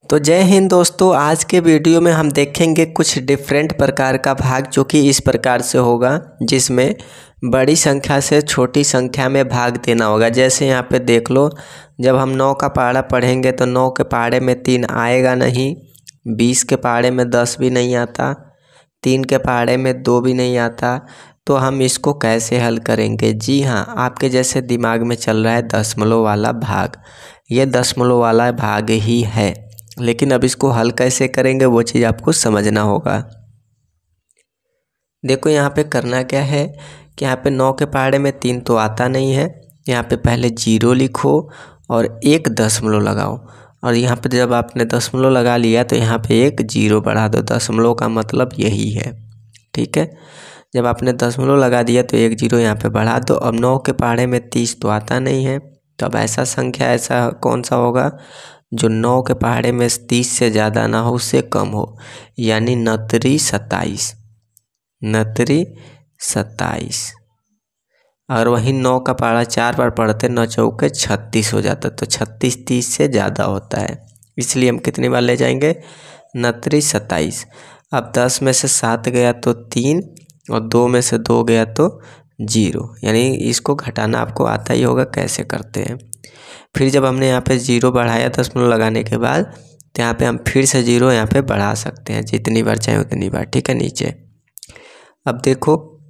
तो जय हिंद दोस्तों, आज के वीडियो में हम देखेंगे कुछ डिफरेंट प्रकार का भाग जो कि इस प्रकार से होगा, जिसमें बड़ी संख्या से छोटी संख्या में भाग देना होगा। जैसे यहाँ पे देख लो, जब हम 9 का पहाड़ा पढ़ेंगे तो 9 के पहाड़े में 3 आएगा नहीं, 20 के पहाड़े में 10 भी नहीं आता, 3 के पहाड़े में 2 भी नहीं आता। तो हम इसको कैसे हल करेंगे? जी हाँ, आपके जैसे दिमाग में चल रहा है दशमलव वाला भाग, ये दशमलव वाला भाग ही है, लेकिन अब इसको हल कैसे करेंगे वो चीज़ आपको समझना होगा। देखो यहाँ पे करना क्या है कि यहाँ पे 9 के पहाड़े में 3 तो आता नहीं है, यहाँ पे पहले 0 लिखो और एक दशमलव लगाओ, और यहाँ पे जब आपने दशमलव लगा लिया तो यहाँ पे एक 0 बढ़ा दो। दशमलव का मतलब यही है, ठीक है। जब आपने दशमलव लगा दिया तो एक 0 यहाँ पे बढ़ा दो। अब 9 के पहाड़े में 30 तो आता नहीं है, तो अब ऐसा संख्या ऐसा कौन सा होगा जो 9 के पहाड़े में 30 से ज़्यादा ना हो, उससे कम हो, यानी नतरी 27। नतरी 27। और वहीं 9 का पहाड़ा 4 बार पढ़ते, 9 चौके 36 हो जाता, तो 36 30 से ज़्यादा होता है, इसलिए हम कितनी बार ले जाएंगे? नतरी 27। अब 10 में से 7 गया तो 3, और 2 में से 2 गया तो 0, यानी इसको घटाना आपको आता ही होगा कैसे करते हैं। फिर जब हमने यहाँ पे 0 बढ़ाया दशमलव लगाने के बाद, तो यहाँ पे हम फिर से 0 यहाँ पे बढ़ा सकते हैं, जितनी बार चाहे उतनी बार, ठीक है। नीचे अब देखो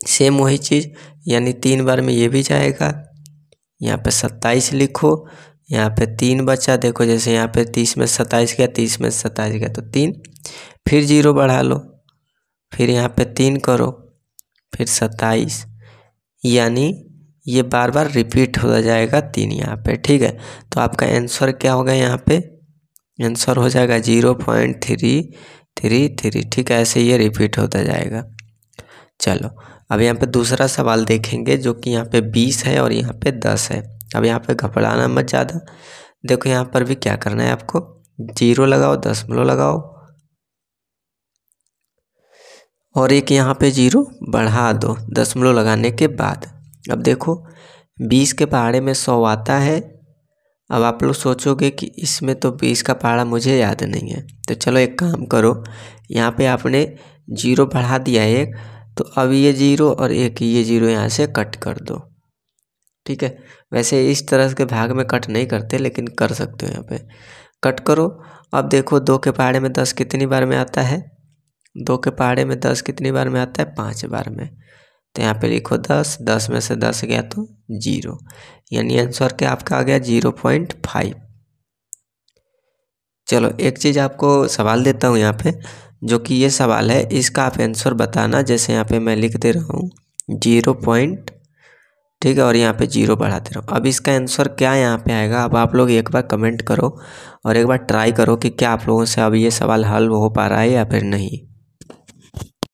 सेम वही चीज़, यानी 3 बार में ये भी जाएगा। यहाँ पे 27 लिखो, यहाँ पे 3 बचा। देखो जैसे यहाँ पे 30 में 27 गया, 30 में 27 गया तो 3, फिर 0 बढ़ा लो, फिर यहाँ पे 3 करो, फिर 27, यानी ये बार बार रिपीट हो जाएगा 3 यहाँ पे, ठीक है। तो आपका आंसर क्या होगा? यहाँ पे आंसर हो जाएगा 0.333, ठीक है। ऐसे ये रिपीट होता जाएगा। चलो अब यहाँ पे दूसरा सवाल देखेंगे, जो कि यहाँ पे 20 है और यहाँ पे 10 है। अब यहाँ पे घबराना मत ज़्यादा। देखो यहाँ पर भी क्या करना है आपको, 0 लगाओ, दशमलव लगाओ, और एक यहाँ पे 0 बढ़ा दो दशमलव लगाने के बाद। अब देखो 20 के पहाड़े में 100 आता है। अब आप लोग सोचोगे कि इसमें तो 20 का पहाड़ा मुझे याद नहीं है, तो चलो एक काम करो, यहाँ पे आपने 0 बढ़ा दिया एक, तो अब ये 0 और एक ये 0 यहाँ से कट कर दो, ठीक है। वैसे इस तरह के भाग में कट नहीं करते, लेकिन कर सकते हो, यहाँ पे कट करो। अब देखो 2 के पहाड़े में 10 कितनी बार में आता है? 2 के पहाड़े में 10 कितनी बार में आता है? 5 बार में। तो यहाँ पे लिखो 10, 10 में से 10 गया तो 0, यानी आंसर क्या आपका आ गया? 0.5। चलो एक चीज़ आपको सवाल देता हूँ यहाँ पे, जो कि ये सवाल है, इसका आप आंसर बताना। जैसे यहाँ पे मैं लिख दे रहा हूँ 0 पॉइंट, ठीक है, और यहाँ पे 0 बढ़ाते रहो। अब इसका आंसर क्या यहाँ पे आएगा? अब आप लोग एक बार कमेंट करो और एक बार ट्राई करो कि क्या आप लोगों से अब ये सवाल हल हो पा रहा है या फिर नहीं।